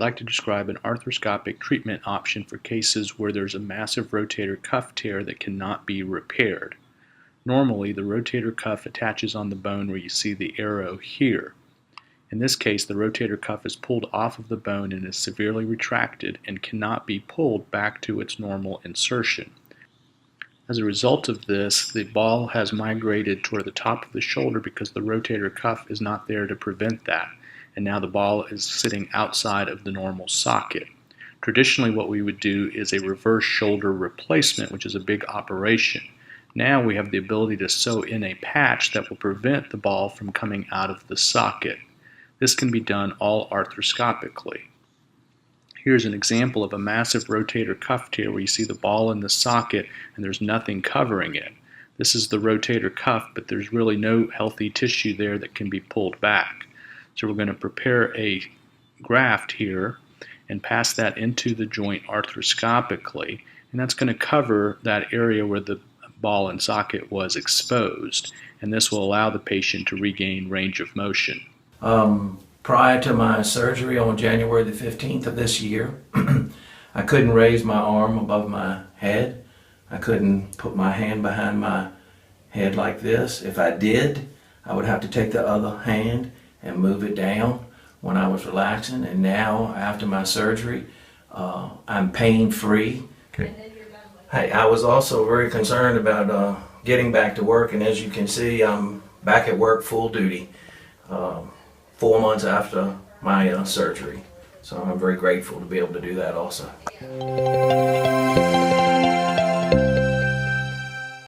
like to describe an arthroscopic treatment option for cases where there's a massive rotator cuff tear that cannot be repaired. Normally, the rotator cuff attaches on the bone where you see the arrow here. In this case, the rotator cuff is pulled off of the bone and is severely retracted and cannot be pulled back to its normal insertion. As a result of this, the ball has migrated toward the top of the shoulder because the rotator cuff is not there to prevent that, and now the ball is sitting outside of the normal socket. Traditionally, what we would do is a reverse shoulder replacement, which is a big operation. Now we have the ability to sew in a patch that will prevent the ball from coming out of the socket. This can be done all arthroscopically. Here's an example of a massive rotator cuff tear where you see the ball in the socket and there's nothing covering it. This is the rotator cuff, but there's really no healthy tissue there that can be pulled back. So we're going to prepare a graft here and pass that into the joint arthroscopically, and that's going to cover that area where the ball and socket was exposed, and this will allow the patient to regain range of motion. Prior to my surgery on January the 15th of this year, I couldn't raise my arm above my head. I couldn't put my hand behind my head like this. If I did, I would have to take the other hand and move it down when I was relaxing. And now, after my surgery, I'm pain-free. Okay. Hey, I was also very concerned about getting back to work, and as you can see, I'm back at work full duty 4 months after my surgery. So I'm very grateful to be able to do that also.